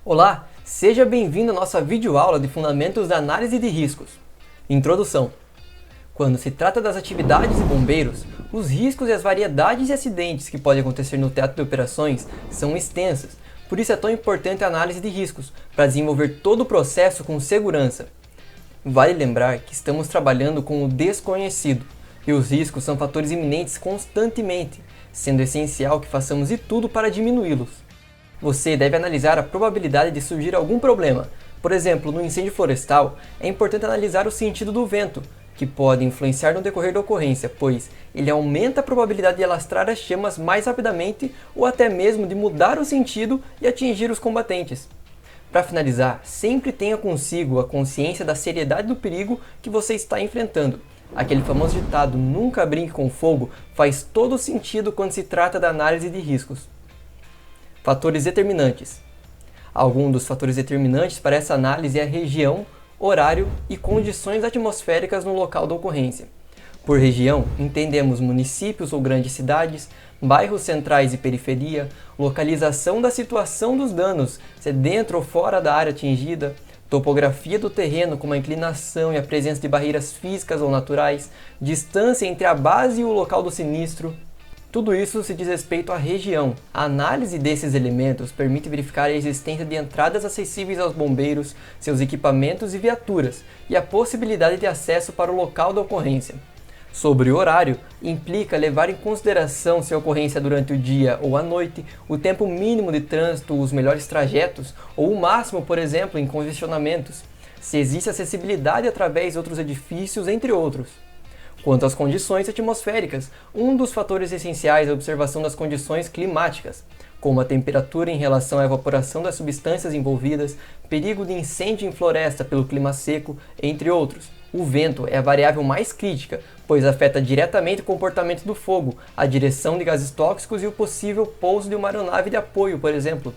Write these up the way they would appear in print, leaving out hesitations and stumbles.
Olá, seja bem-vindo à nossa videoaula de Fundamentos da Análise de Riscos. Introdução. Quando se trata das atividades de bombeiros, os riscos e as variedades de acidentes que podem acontecer no teatro de operações são extensas, por isso é tão importante a análise de riscos, para desenvolver todo o processo com segurança. Vale lembrar que estamos trabalhando com o desconhecido, e os riscos são fatores iminentes constantemente, sendo essencial que façamos de tudo para diminuí-los. Você deve analisar a probabilidade de surgir algum problema. Por exemplo, no incêndio florestal, é importante analisar o sentido do vento, que pode influenciar no decorrer da ocorrência, pois ele aumenta a probabilidade de alastrar as chamas mais rapidamente ou até mesmo de mudar o sentido e atingir os combatentes. Para finalizar, sempre tenha consigo a consciência da seriedade do perigo que você está enfrentando. Aquele famoso ditado "nunca brinque com fogo" faz todo sentido quando se trata da análise de riscos. Fatores determinantes. Alguns dos fatores determinantes para essa análise é a região, horário e condições atmosféricas no local da ocorrência. Por região, entendemos municípios ou grandes cidades, bairros centrais e periferia, localização da situação dos danos, se é dentro ou fora da área atingida, topografia do terreno como a inclinação e a presença de barreiras físicas ou naturais, distância entre a base e o local do sinistro. Tudo isso se diz respeito à região. A análise desses elementos permite verificar a existência de entradas acessíveis aos bombeiros, seus equipamentos e viaturas, e a possibilidade de acesso para o local da ocorrência. Sobre o horário, implica levar em consideração se a ocorrência é durante o dia ou a noite, o tempo mínimo de trânsito, os melhores trajetos, ou o máximo, por exemplo, em congestionamentos, se existe acessibilidade através de outros edifícios, entre outros. Quanto às condições atmosféricas, um dos fatores essenciais é a observação das condições climáticas, como a temperatura em relação à evaporação das substâncias envolvidas, perigo de incêndio em floresta pelo clima seco, entre outros. O vento é a variável mais crítica, pois afeta diretamente o comportamento do fogo, a direção de gases tóxicos e o possível pouso de uma aeronave de apoio, por exemplo.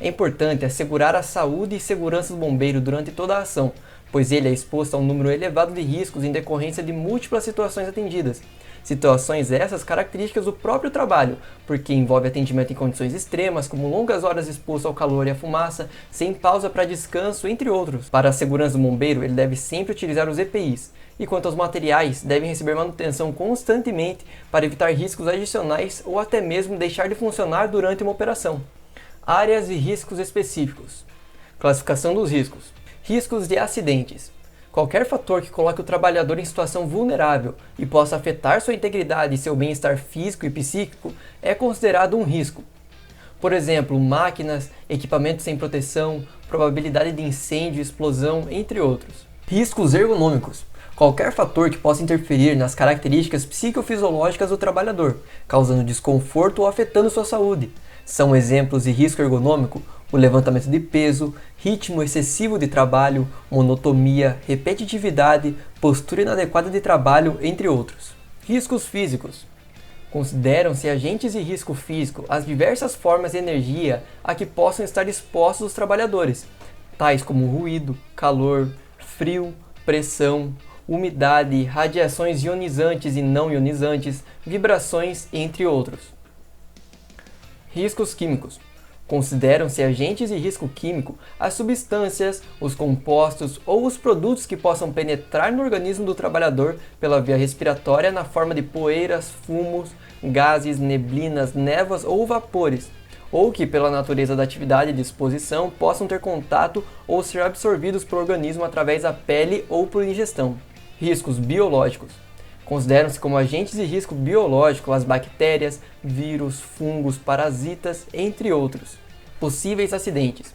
É importante assegurar a saúde e segurança do bombeiro durante toda a ação, pois ele é exposto a um número elevado de riscos em decorrência de múltiplas situações atendidas. Situações essas características do próprio trabalho, porque envolve atendimento em condições extremas, como longas horas exposto ao calor e à fumaça, sem pausa para descanso, entre outros. Para a segurança do bombeiro, ele deve sempre utilizar os EPIs. E quanto aos materiais, devem receber manutenção constantemente para evitar riscos adicionais ou até mesmo deixar de funcionar durante uma operação. Áreas e riscos específicos. Classificação dos riscos. Riscos de acidentes. Qualquer fator que coloque o trabalhador em situação vulnerável e possa afetar sua integridade e seu bem-estar físico e psíquico é considerado um risco. Por exemplo, máquinas, equipamentos sem proteção, probabilidade de incêndio e explosão, entre outros. Riscos ergonômicos. Qualquer fator que possa interferir nas características psicofisiológicas do trabalhador, causando desconforto ou afetando sua saúde. São exemplos de risco ergonômico o levantamento de peso, ritmo excessivo de trabalho, monotonia, repetitividade, postura inadequada de trabalho, entre outros. Riscos físicos. Consideram-se agentes de risco físico as diversas formas de energia a que possam estar expostos os trabalhadores, tais como ruído, calor, frio, pressão, umidade, radiações ionizantes e não ionizantes, vibrações, entre outros. Riscos químicos. Consideram-se agentes de risco químico as substâncias, os compostos ou os produtos que possam penetrar no organismo do trabalhador pela via respiratória na forma de poeiras, fumos, gases, neblinas, névoas ou vapores, ou que pela natureza da atividade de exposição possam ter contato ou ser absorvidos pelo organismo através da pele ou por ingestão. Riscos biológicos. Consideram-se como agentes de risco biológico as bactérias, vírus, fungos, parasitas, entre outros. Possíveis acidentes.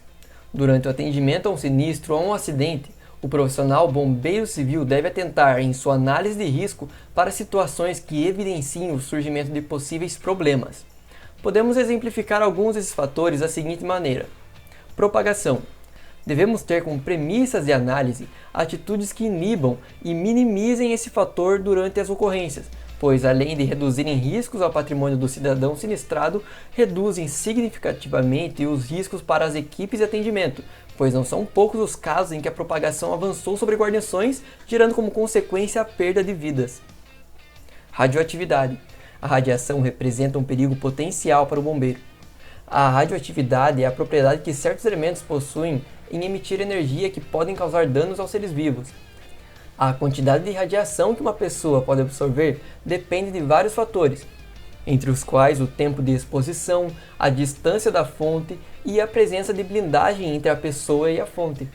Durante o atendimento a um sinistro ou a um acidente, o profissional bombeiro civil deve atentar em sua análise de risco para situações que evidenciem o surgimento de possíveis problemas. Podemos exemplificar alguns desses fatores da seguinte maneira. Propagação. Devemos ter como premissas de análise atitudes que inibam e minimizem esse fator durante as ocorrências, pois além de reduzirem riscos ao patrimônio do cidadão sinistrado, reduzem significativamente os riscos para as equipes de atendimento, pois não são poucos os casos em que a propagação avançou sobre guarnições, gerando como consequência a perda de vidas. Radioatividade. A radiação representa um perigo potencial para o bombeiro. A radioatividade é a propriedade que certos elementos possuem em emitir energia que podem causar danos aos seres vivos. A quantidade de radiação que uma pessoa pode absorver depende de vários fatores, entre os quais o tempo de exposição, a distância da fonte e a presença de blindagem entre a pessoa e a fonte.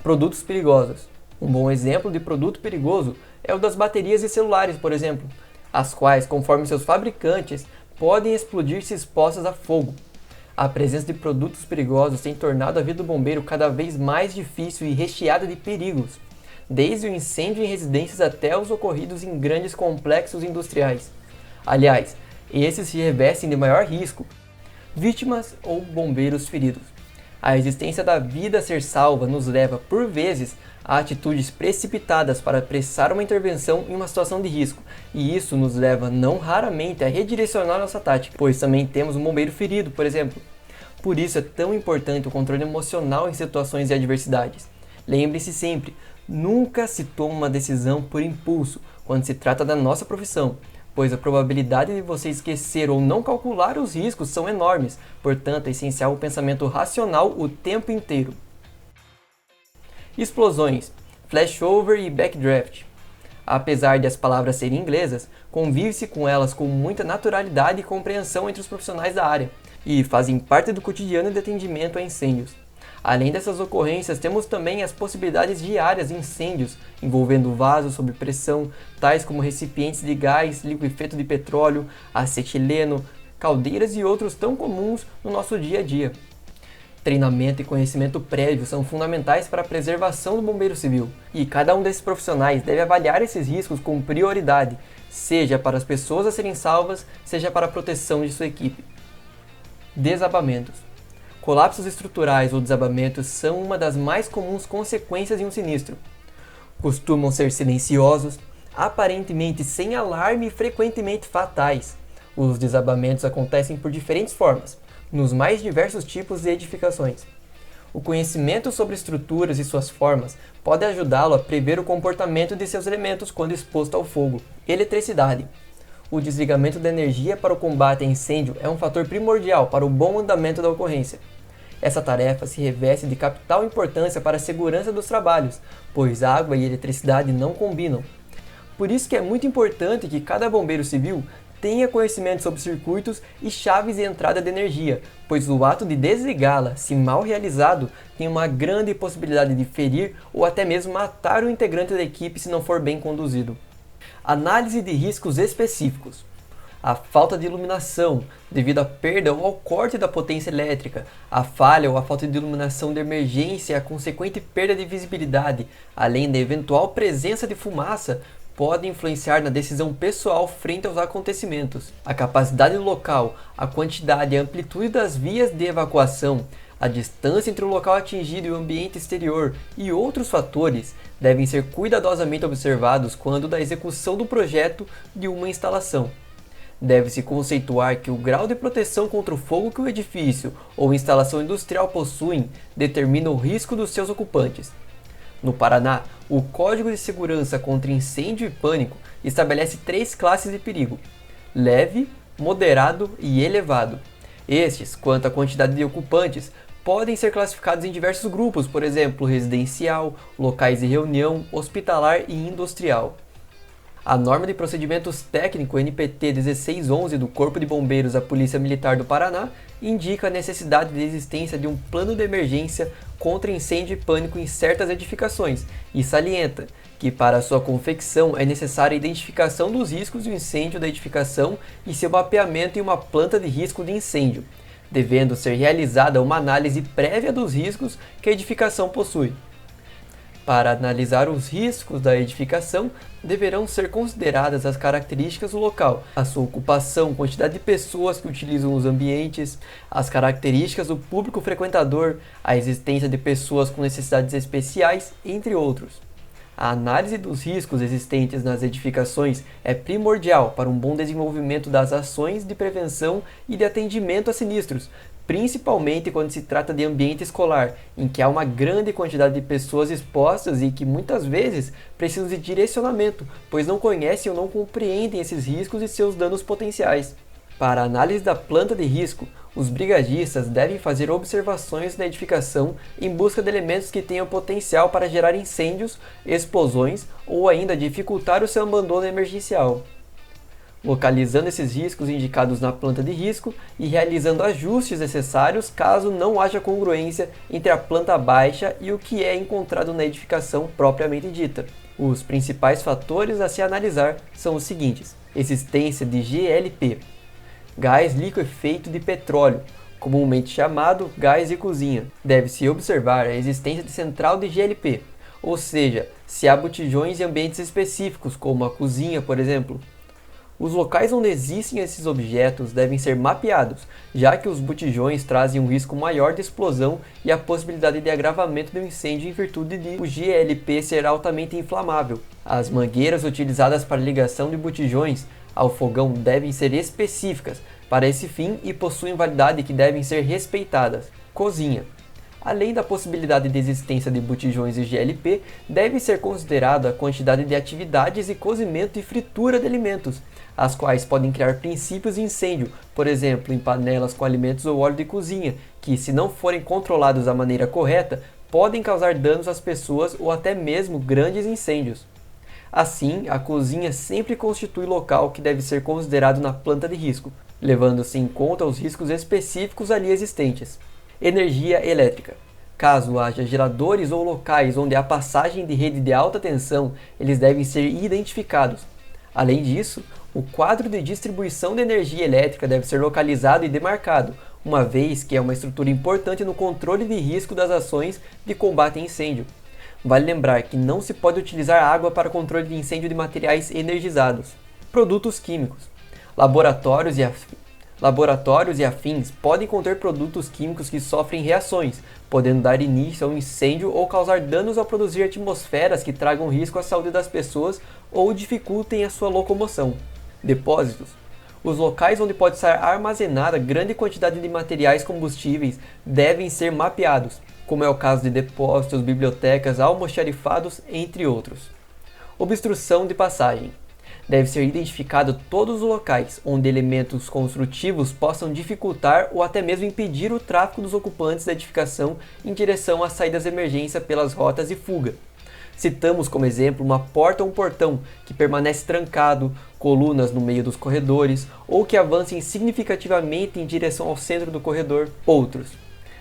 Produtos perigosos. Um bom exemplo de produto perigoso é o das baterias de celulares, por exemplo, as quais, conforme seus fabricantes, podem explodir se expostas a fogo. A presença de produtos perigosos tem tornado a vida do bombeiro cada vez mais difícil e recheada de perigos, desde o incêndio em residências até os ocorridos em grandes complexos industriais. Aliás, esses se revestem de maior risco, vítimas ou bombeiros feridos. A existência da vida a ser salva nos leva, por vezes, a atitudes precipitadas para apressar uma intervenção em uma situação de risco, e isso nos leva não raramente a redirecionar nossa tática, pois também temos um bombeiro ferido, por exemplo. Por isso é tão importante o controle emocional em situações de adversidades. Lembre-se sempre, nunca se toma uma decisão por impulso quando se trata da nossa profissão, pois a probabilidade de você esquecer ou não calcular os riscos são enormes, portanto é essencial o pensamento racional o tempo inteiro. Explosões, flashover e backdraft. Apesar de as palavras serem inglesas, convive-se com elas com muita naturalidade e compreensão entre os profissionais da área, e fazem parte do cotidiano de atendimento a incêndios. Além dessas ocorrências, temos também as possibilidades diárias de incêndios, envolvendo vasos sob pressão, tais como recipientes de gás, liquefeito de petróleo, acetileno, caldeiras e outros tão comuns no nosso dia a dia. Treinamento e conhecimento prévio são fundamentais para a preservação do bombeiro civil, e cada um desses profissionais deve avaliar esses riscos com prioridade, seja para as pessoas a serem salvas, seja para a proteção de sua equipe. Desabamentos. Colapsos estruturais ou desabamentos são uma das mais comuns consequências de um sinistro. Costumam ser silenciosos, aparentemente sem alarme e frequentemente fatais. Os desabamentos acontecem por diferentes formas, nos mais diversos tipos de edificações. O conhecimento sobre estruturas e suas formas pode ajudá-lo a prever o comportamento de seus elementos quando exposto ao fogo. Eletricidade. O desligamento da energia para o combate a incêndio é um fator primordial para o bom andamento da ocorrência. Essa tarefa se reveste de capital importância para a segurança dos trabalhos, pois água e eletricidade não combinam. Por isso que é muito importante que cada bombeiro civil tenha conhecimento sobre circuitos e chaves de entrada de energia, pois o ato de desligá-la, se mal realizado, tem uma grande possibilidade de ferir ou até mesmo matar o integrante da equipe se não for bem conduzido. Análise de riscos específicos. A falta de iluminação, devido à perda ou ao corte da potência elétrica, a falha ou a falta de iluminação de emergência e a consequente perda de visibilidade, além da eventual presença de fumaça, pode influenciar na decisão pessoal frente aos acontecimentos. A capacidade do local, a quantidade e a amplitude das vias de evacuação, a distância entre o local atingido e o ambiente exterior e outros fatores devem ser cuidadosamente observados quando da execução do projeto de uma instalação. Deve-se conceituar que o grau de proteção contra o fogo que o edifício ou instalação industrial possuem determina o risco dos seus ocupantes. No Paraná, o Código de Segurança contra Incêndio e Pânico estabelece 3 classes de perigo: leve, moderado e elevado. Estes, quanto à quantidade de ocupantes, podem ser classificados em diversos grupos, por exemplo, residencial, locais de reunião, hospitalar e industrial. A norma de procedimentos técnico NPT 1611 do Corpo de Bombeiros da Polícia Militar do Paraná indica a necessidade de existência de um plano de emergência contra incêndio e pânico em certas edificações e salienta que para sua confecção é necessária a identificação dos riscos do incêndio da edificação e seu mapeamento em uma planta de risco de incêndio, devendo ser realizada uma análise prévia dos riscos que a edificação possui. Para analisar os riscos da edificação, deverão ser consideradas as características do local, a sua ocupação, quantidade de pessoas que utilizam os ambientes, as características do público frequentador, a existência de pessoas com necessidades especiais, entre outros. A análise dos riscos existentes nas edificações é primordial para um bom desenvolvimento das ações de prevenção e de atendimento a sinistros, principalmente quando se trata de ambiente escolar, em que há uma grande quantidade de pessoas expostas e que muitas vezes precisam de direcionamento, pois não conhecem ou não compreendem esses riscos e seus danos potenciais. Para a análise da planta de risco, os brigadistas devem fazer observações na edificação em busca de elementos que tenham potencial para gerar incêndios, explosões ou ainda dificultar o seu abandono emergencial. Localizando esses riscos indicados na planta de risco e realizando ajustes necessários caso não haja congruência entre a planta baixa e o que é encontrado na edificação propriamente dita. Os principais fatores a se analisar são os seguintes: existência de GLP, gás liquefeito de petróleo, comumente chamado gás de cozinha. Deve-se observar a existência de central de GLP, ou seja, se há botijões em ambientes específicos, como a cozinha, por exemplo. Os locais onde existem esses objetos devem ser mapeados, já que os botijões trazem um risco maior de explosão e a possibilidade de agravamento do incêndio em virtude de o GLP ser altamente inflamável. As mangueiras utilizadas para ligação de botijões ao fogão devem ser específicas para esse fim e possuem validade que devem ser respeitadas. Cozinha. Além da possibilidade de existência de botijões e GLP, deve ser considerada a quantidade de atividades de cozimento e fritura de alimentos, as quais podem criar princípios de incêndio, por exemplo, em panelas com alimentos ou óleo de cozinha, que, se não forem controlados da maneira correta, podem causar danos às pessoas ou até mesmo grandes incêndios. Assim, a cozinha sempre constitui local que deve ser considerado na planta de risco, levando-se em conta os riscos específicos ali existentes. Energia elétrica. Caso haja geradores ou locais onde há passagem de rede de alta tensão, eles devem ser identificados. Além disso, o quadro de distribuição de energia elétrica deve ser localizado e demarcado, uma vez que é uma estrutura importante no controle de risco das ações de combate a incêndio. Vale lembrar que não se pode utilizar água para controle de incêndio de materiais energizados. Produtos químicos. Laboratórios e afins podem conter produtos químicos que sofrem reações, podendo dar início a um incêndio ou causar danos ao produzir atmosferas que tragam risco à saúde das pessoas ou dificultem a sua locomoção. Depósitos. Os locais onde pode estar armazenada grande quantidade de materiais combustíveis devem ser mapeados, como é o caso de depósitos, bibliotecas, almoxarifados, entre outros. Obstrução de passagem. Deve ser identificado todos os locais onde elementos construtivos possam dificultar ou até mesmo impedir o tráfego dos ocupantes da edificação em direção às saídas de emergência pelas rotas de fuga. Citamos como exemplo uma porta ou um portão que permanece trancado, colunas no meio dos corredores ou que avancem significativamente em direção ao centro do corredor. Outros.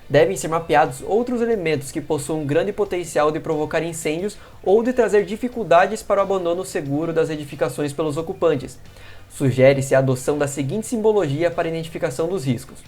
Devem ser mapeados outros elementos que possuam grande potencial de provocar incêndios ou de trazer dificuldades para o abandono seguro das edificações pelos ocupantes. Sugere-se a adoção da seguinte simbologia para a identificação dos riscos: